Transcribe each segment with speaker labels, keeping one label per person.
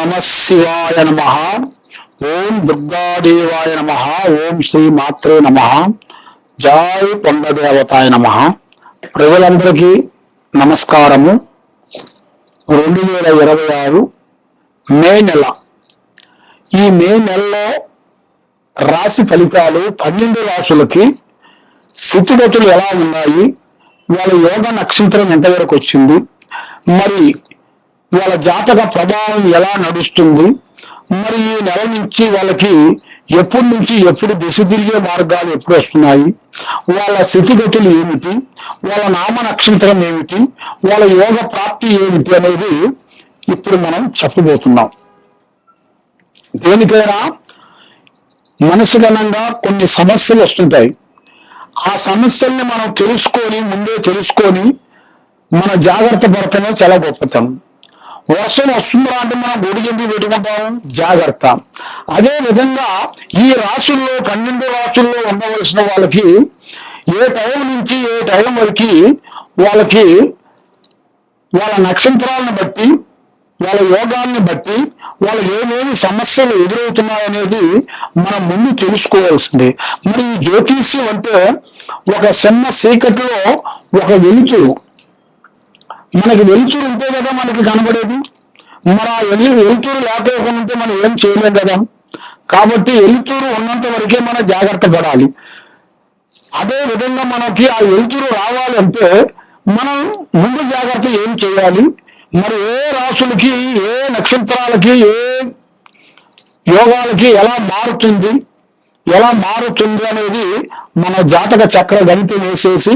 Speaker 1: నమ శివాయ నమ. ఓం దుర్గాదేవాయ నమ. ఓం శ్రీ మాత్రే నమ. జై కొండదేవతాయ నమ. ప్రజలందరికీ నమస్కారము. 2026 మే నెల. ఈ మే నెలలో రాశి ఫలితాలు 12 రాశులకి స్థితిగతులు ఎలా ఉన్నాయి, వాళ్ళ యోగ నక్షత్రం ఎంతవరకు వచ్చింది, మరి వాళ్ళ జాతక ప్రభావం ఎలా నడుస్తుంది, మరి ఈ నెల నుంచి వాళ్ళకి ఎప్పటి నుంచి ఎప్పుడు దిశ తిరిగే మార్గాలు ఎప్పుడు వస్తున్నాయి, వాళ్ళ స్థితిగతులు ఏమిటి, వాళ్ళ నామ నక్షత్రం ఏమిటి, వాళ్ళ యోగ ప్రాప్తి ఏమిటి అనేది ఇప్పుడు మనం చెప్పబోతున్నాం. దేనికైనా మనసుగణంగా కొన్ని సమస్యలు వస్తుంటాయి. ఆ సమస్యల్ని మనం ముందే తెలుసుకొని మన జాగ్రత్త పడటమే చాలా గొప్పతనం. వర్షం వస్తుందా అంటే మనం గొడుగు ఎందుకు పెట్టుకుంటాం? జాగ్రత్త. అదే విధంగా ఈ రాశుల్లో 12 రాశుల్లో ఉండవలసిన వాళ్ళకి ఏ టైం నుంచి ఏ టైం వరకు వాళ్ళకి వాళ్ళ నక్షత్రాలను బట్టి, వాళ్ళ యోగాన్ని బట్టి వాళ్ళు ఏమేమి సమస్యలు ఎదురవుతున్నాయనేది మనం ముందు తెలుసుకోవాల్సింది. మరి ఈ జ్యోతిష్యం అంటే ఒక చిన్న చీకటిలో ఒక వెలుతురు. మనకి వెలుతురు ఉంటే కదా మనకి కనబడేది. మన వెలుతురు లేకపోకుండా ఉంటే మనం ఏం చేయలేం కదా. కాబట్టి వెలుతురు ఉన్నంత వరకే మనం జాగ్రత్త పడాలి. అదే విధంగా మనకి ఆ వెలుతురు రావాలంటే మనం ముందు జాగ్రత్త ఏం చేయాలి, మరి ఏ రాశులకి ఏ నక్షత్రాలకి ఏ యోగాలకి ఎలా మారుతుంది అనేది మన జాతక చక్ర గణితం వేసేసి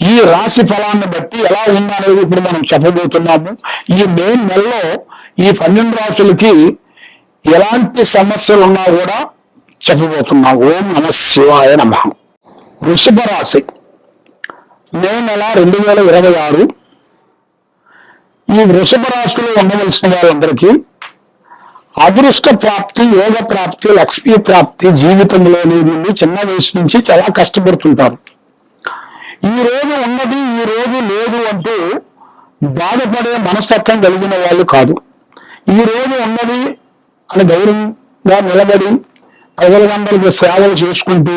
Speaker 1: ఈ రాశి ఫలాన్ని బట్టి ఎలా ఉందనేది ఇప్పుడు మనం చెప్పబోతున్నాము. ఈ మే నెలలో ఈ 12 రాశులకి ఎలాంటి సమస్యలు ఉన్నా కూడా చెప్పబోతున్నాం. ఓం నమ శివాయ నమ. వృషభ రాశి మే నెల 2026. ఈ వృషభ రాశిలో ఉండవలసిన వాళ్ళందరికీ అదృష్ట ప్రాప్తి, యోగ ప్రాప్తి, లక్ష్మీ ప్రాప్తి జీవితంలోని చిన్న వయసు నుంచి చాలా కష్టపడుతుంటారు. ఈ రోజు ఉన్నది ఈ రోజు లేదు అంటూ బాధపడే మనస్తత్వం కలిగిన వాళ్ళు కాదు. ఈ రోజు ఉన్నది అని గౌరవంగా నిలబడి ప్రజలందరికీ సేవలు చేసుకుంటూ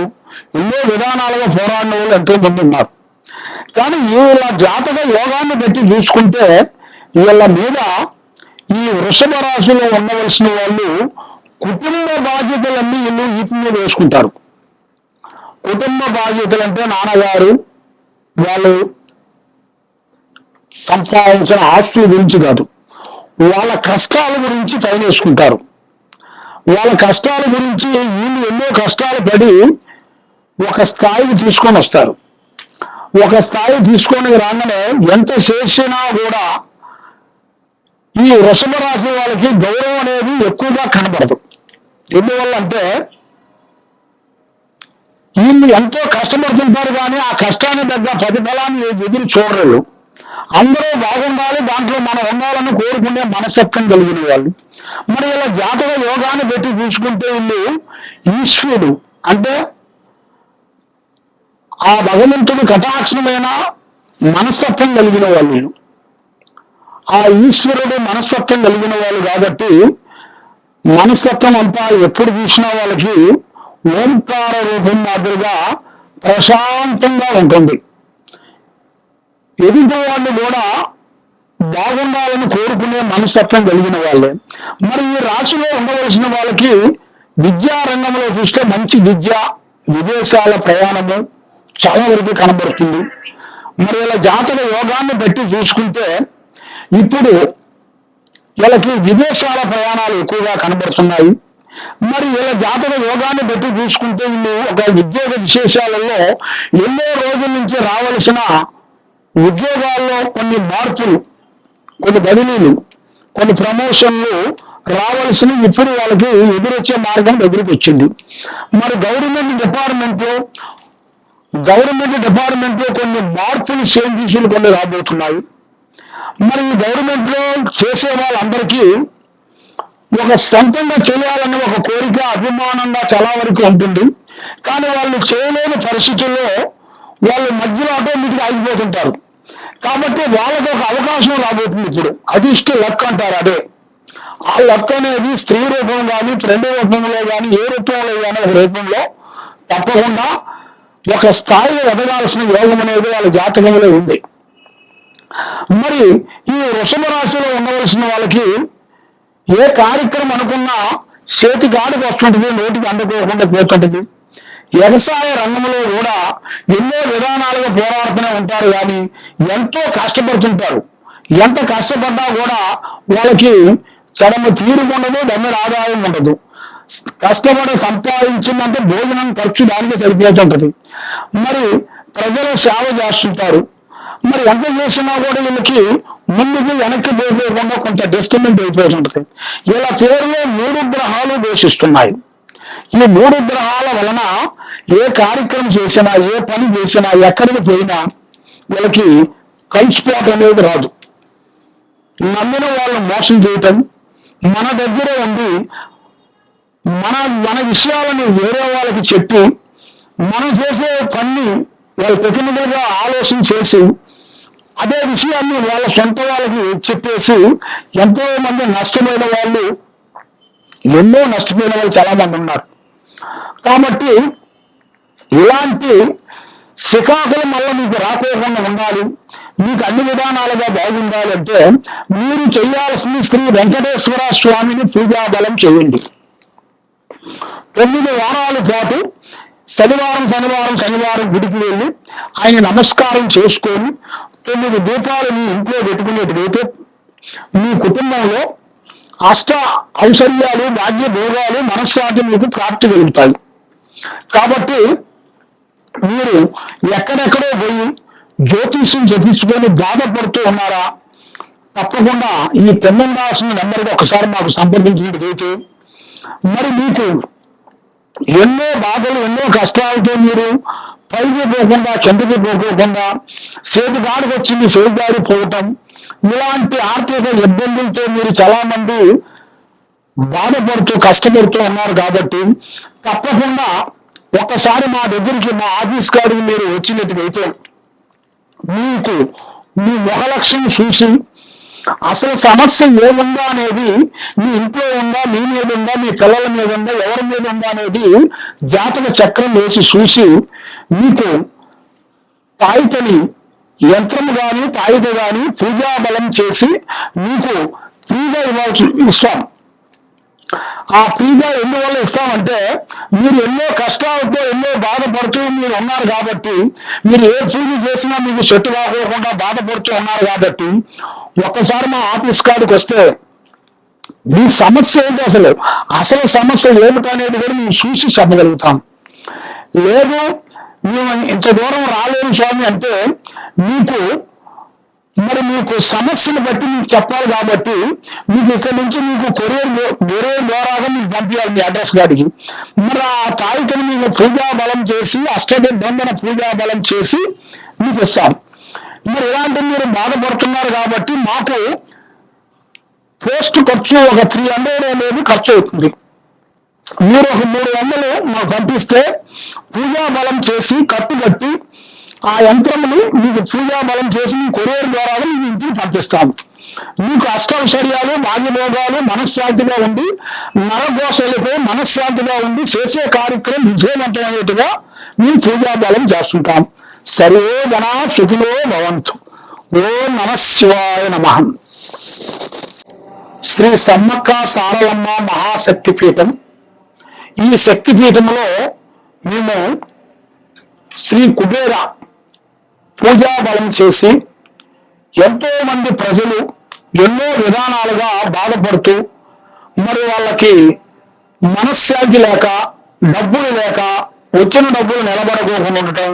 Speaker 1: ఎన్నో విధానాలుగా పోరాడిన వాళ్ళు ఎంతో మంది ఉన్నారు. కానీ వీళ్ళ జాతక యోగాన్ని బట్టి చూసుకుంటే వీళ్ళ మీద ఈ వృషభ రాశిలో ఉండవలసిన వాళ్ళు కుటుంబ బాధ్యతలన్నీ వీళ్ళు వీటి మీద వేసుకుంటారు. కుటుంబ బాధ్యతలు అంటే నాన్నగారు వాళ్ళు సంపాదించిన ఆస్తుల గురించి కాదు, వాళ్ళ కష్టాల గురించి పైన వేసుకుంటారు. వాళ్ళ కష్టాల గురించి వీళ్ళు ఎన్నో కష్టాలు పడి ఒక స్థాయికి తీసుకొని వస్తారు. ఒక స్థాయి తీసుకొని రాగానే ఎంత చేసినా కూడా ఈ వృషభ రాశి వాళ్ళకి గౌరవం అనేది ఎక్కువగా కనబడదు. ఎందువల్ల అంటే వీళ్ళు ఎంతో కష్టపడుతుంటారు, కానీ ఆ కష్టాన్ని తగ్గ ప్రతిఫలాన్ని ఎదురు చూడరు. అందరూ బాగుండాలి, దాంట్లో మనం ఉండాలని కోరుకునే మనస్తత్వం కలిగిన వాళ్ళు. మరి ఇలా జాతక యోగాన్ని పెట్టి చూసుకుంటే వీళ్ళు ఈశ్వరుడు అంటే ఆ భగవంతుడు కటాక్షమైన మనస్తత్వం కలిగిన వాళ్ళు. ఆ ఈశ్వరుడు మనస్తత్వం కలిగిన వాళ్ళు కాబట్టి మనస్తత్వం అంతా ఎప్పుడు చూసినా వాళ్ళకి ఓంకార రూపం మాదిరిగా ప్రశాంతంగా ఉంటుంది. ఎదుటి వాళ్ళు కూడా బాగుండాలని కోరుకునే మనస్తత్వం కలిగిన వాళ్ళే. మరి ఈ రాశిలో ఉండవలసిన వాళ్ళకి విద్యా రంగంలో చూస్తే మంచి విద్య, విదేశాల ప్రయాణము చాలా వరకు కనబడుతుంది. మరి ఇలా జాతక యోగాన్ని బట్టి చూసుకుంటే ఇప్పుడు వీళ్ళకి విదేశాల ప్రయాణాలు ఎక్కువగా కనబడుతున్నాయి. మరి ఇలా జాతక యోగాన్ని బట్టి చూసుకుంటే వీళ్ళు ఒక ఉద్యోగ విశేషాలలో ఎన్నో రోజుల నుంచి రావలసిన ఉద్యోగాల్లో కొన్ని మార్పులు, కొన్ని బదిలీలు, కొన్ని ప్రమోషన్లు రావాల్సినవి ఇప్పుడు వాళ్ళకి ఎదురొచ్చే మార్గం ఎదురుకు వచ్చింది. మరి గవర్నమెంట్ డిపార్ట్మెంట్లో కొన్ని మార్పులు చేంజెస్లు కొన్ని రాబోతున్నాయి. మరి ఈ గవర్నమెంట్ లో చేసే వాళ్ళందరికీ ఒక సొంతంగా చేయాలన్న ఒక కోరిక, అభిమానంగా చాలా వరకు ఉంటుంది. కానీ వాళ్ళు చేయలేని పరిస్థితుల్లో వాళ్ళు మధ్యలో ఆటోమేటిక్గా ఆగిపోతుంటారు. కాబట్టి వాళ్ళకి ఒక అవకాశం రాబోతుంది. ఇప్పుడు అదిష్ట లక్ అంటారు. అదే ఆ లక్ అనేది స్త్రీ రూపం కానీ ఫ్రెండ్ రూపంలో కానీ ఏ రూపంలో కానీ ఒక రూపంలో తప్పకుండా ఒక స్థాయిలో ఎదగాల్సిన యోగం అనేది వాళ్ళ జాతకంలో ఉంది. మరి ఈ వృషభ రాశిలో ఉండవలసిన వాళ్ళకి ఏ కార్యక్రమం అనుకున్నా చేతికి ఆడికి వస్తుంటుంది, నోటికి అందుకోకుండా పోతుంటుంది. వ్యవసాయ రంగంలో కూడా ఎన్నో విధానాలుగా పోరాడుతూనే ఉంటారు, కానీ ఎంతో కష్టపడుతుంటారు. ఎంత కష్టపడ్డా కూడా వాళ్ళకి చడమ తీరుకుండదు, డమ్మల ఆదాయం ఉండదు. కష్టపడి సంపాదించిందంటే భోజనం ఖర్చు దానికి సరిపోతుంటది. మరి ప్రజల సేవ చేస్తుంటారు. మరి ఎంత చేసినా కూడా వీళ్ళకి ముందుకు వెనక్కి పోకుండా కొంత డిస్టర్బెంట్ అయిపోతుంటది. ఇలా పేరులో 3 గ్రహాలు దోషిస్తున్నాయి. ఈ 3 గ్రహాల వలన ఏ కార్యక్రమం చేసినా, ఏ పని చేసినా, ఎక్కడికి పోయినా వీళ్ళకి కలిసిపోవటం అనేది రాదు. నమ్మిన వాళ్ళు మోసం చేయటం, మన దగ్గర ఉండి మన విషయాలను వేరే వాళ్ళకి చెప్పి మనం చేసే పని వాళ్ళు టెక్నికల్గా ఆలోచన చేసి అదే విషయాన్ని వాళ్ళ సొంత వాళ్ళకి చెప్పేసి ఎంతో మంది నష్టపోయిన వాళ్ళు, ఎన్నో నష్టపోయిన వాళ్ళు చాలా మంది ఉన్నారు. కాబట్టి ఇలాంటి శ్రీకాకుళం మళ్ళీ మీకు రాకోకుండా ఉండాలి, మీకు అన్ని విధానాలుగా బాగుండాలి అంటే మీరు చేయాల్సింది శ్రీ వెంకటేశ్వర స్వామిని పూజాబలం చేయండి. 9 వారాల పాటు శనివారం గుడికి వెళ్ళి ఆయన నమస్కారం చేసుకొని 9 దీపాలు మీ ఇంట్లో పెట్టుకునేటైతే మీ కుటుంబంలో అష్ట ఐశ్వర్యాలు, భాగ్య భోగాలు, మనశ్శాంతి మీకు ప్రాప్తి కలుగుతాయి. కాబట్టి మీరు ఎక్కడెక్కడో పోయి జ్యోతిష్యం చెప్పించుకొని బాధపడుతూ ఉన్నారా? తప్పకుండా ఈ 9 రాసిన నెంబర్కి ఒకసారి మాకు సంప్రదించినట్లయితే మరి మీకు ఎన్నో బాధలు, ఎన్నో కష్టాలతో మీరు పైకి పోకుండా కిందకి పోకోకుండా చేతిగాడికి వచ్చింది చేతిగాడి పోవటం, ఇలాంటి ఆర్థిక ఇబ్బందులతో మీరు చాలా మంది బాధపడుతూ కష్టపడుతూ ఉన్నారు. కాబట్టి తప్పకుండా ఒక్కసారి మా దగ్గరికి, మా ఆఫీస్ కాడికి మీరు వచ్చినట్టుగైతే మీకు మీ ముఖ లక్ష్యం చూసి అసలు సమస్య ఏముందా అనేది, మీ ఇంట్లో ఉందా, మీ మీద ఉందా, మీ పిల్లల మీద ఉందా, ఎవరి మీద ఉందా అనేది జాతక చక్రం వేసి చూసి మీకు తాయితని యంత్రము కానీ తాయిత కానీ పూజాబలం చేసి మీకు ఫ్రీగా ఇస్తాం. ఆ ఫ్రీగా ఎందువల్ల ఇస్తామంటే మీరు ఎన్నో కష్టాలతో, ఎన్నో బాధపడుతూ మీరు ఉన్నారు కాబట్టి, మీరు ఏ పూజ చేసినా మీకు చెట్టు కాకోకుండా బాధపడుతూ ఉన్నారు కాబట్టి ఒక్కసారి మా ఆఫీస్ కాడికి వస్తే మీ సమస్య ఏంటి, అసలు సమస్య ఏమిటనేది కూడా మేము చూసి చెప్పగలుగుతాం. లేదు మేము ఇంత దూరం రాలేము స్వామి అంటే మీకు సమస్యను బట్టి మీకు చెప్పాలి. కాబట్టి మీకు ఇక్కడ నుంచి మీకు కొరియర్ ద్వారాగా మీకు పంపించాలి మీ అడ్రస్ కాడికి. మరి ఆ తాయితని మీకు పూజాబలం చేసి, అష్టబంధన పూజాబలం చేసి మీకు ఇస్తాం. మరి ఇలాంటి మీరు బాధపడుతున్నారు కాబట్టి మాకు పోస్ట్ ఖర్చు ఒక 300 అనేది ఖర్చు అవుతుంది. మీరు ఒక 300 మాకు పంపిస్తే పూజాబలం చేసి కట్టుబట్టి ఆ యంత్రములు మీకు పూజాబలం చేసి మీ కొరియర్ ద్వారా మీకు ఇంటికి పంపిస్తాము. మీకు అష్టైశ్వర్యాలు, భాగ్యభోగాలు, మనశ్శాంతిగా ఉండి, నరఘోషలపై మనశ్శాంతిగా ఉండి చేసే కార్యక్రమం విజయవంతమైనట్టుగా మేము పూజాబలం చేస్తుంటాం. సర్వే జనా సుఖినో భవంతు. ఓం నమః శివాయ నమః. శ్రీ సమ్మక్క సారలమ్మ మహాశక్తిపీఠం. ఈ శక్తిపీఠంలో మేము శ్రీ కుబేర పూజాబలం చేసి ఎంతో మంది ప్రజలు ఎన్నో విధానాలుగా బాధపడుతూ, మరి వాళ్ళకి మనశ్శాంతి లేక, డబ్బులు లేక, వచ్చిన డబ్బులు నిలబడకోకుండా ఉండటం,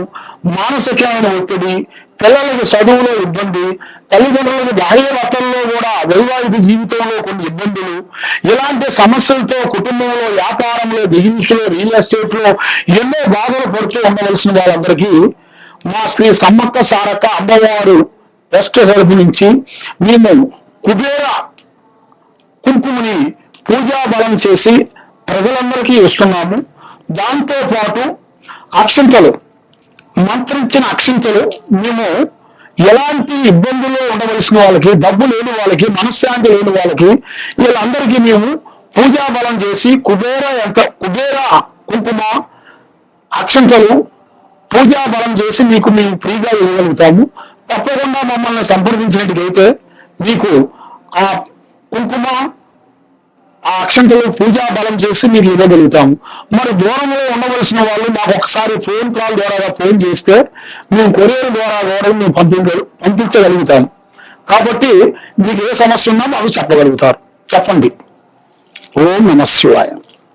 Speaker 1: మానసికమైన ఒత్తిడి, పిల్లలకి చదువులో ఇబ్బంది, తల్లిదండ్రులకు భార్యాభర్తల్లో కూడా వైవాహిక జీవితంలో కొన్ని ఇబ్బందులు, ఇలాంటి సమస్యలతో కుటుంబంలో, వ్యాపారంలో, బిజినెస్ లో, రియల్ ఎస్టేట్ లో ఎన్నో బాధలు పడుతూ ఉండవలసిన వాళ్ళందరికీ మా శ్రీ సమ్మక్క సారక్క అమ్మవారు ట్రస్ట్ తరఫు నుంచి మేము కుబేర కుంకుమని పూజాబలం చేసి ప్రజలందరికీ ఇస్తున్నాము. దాంతో పాటు అక్షింతలు, మంత్రించిన అక్షింతలు మేము ఎలాంటి ఇబ్బందుల్లో ఉండవలసిన వాళ్ళకి, డబ్బు లేని వాళ్ళకి, మనశ్శాంతి లేని వాళ్ళకి, వీళ్ళందరికీ మేము పూజా బలం చేసి కుబేర కుంకుమ అక్షంతలు పూజా బలం చేసి మీకు మేము ఫ్రీగా ఇవ్వగలుగుతాము. తప్పకుండా మమ్మల్ని సంప్రదించినట్టుగైతే మీకు ఆ కుంకుమ ఆ అక్షంతలు పూజా బలం చేసి మీకు ఇవ్వగలుగుతాము. మరి దూరంలో ఉండవలసిన వాళ్ళు మాకు ఒకసారి ఫోన్ కాల్ ద్వారా ఫోన్ చేస్తే మేము కొరియర్ ద్వారా కూడా మేము పంపించగలుగుతాము. కాబట్టి మీకు ఏ సమస్య ఉన్నా మాకు చెప్పగలుగుతారు. చెప్పండి. ఓం నమః శివాయ.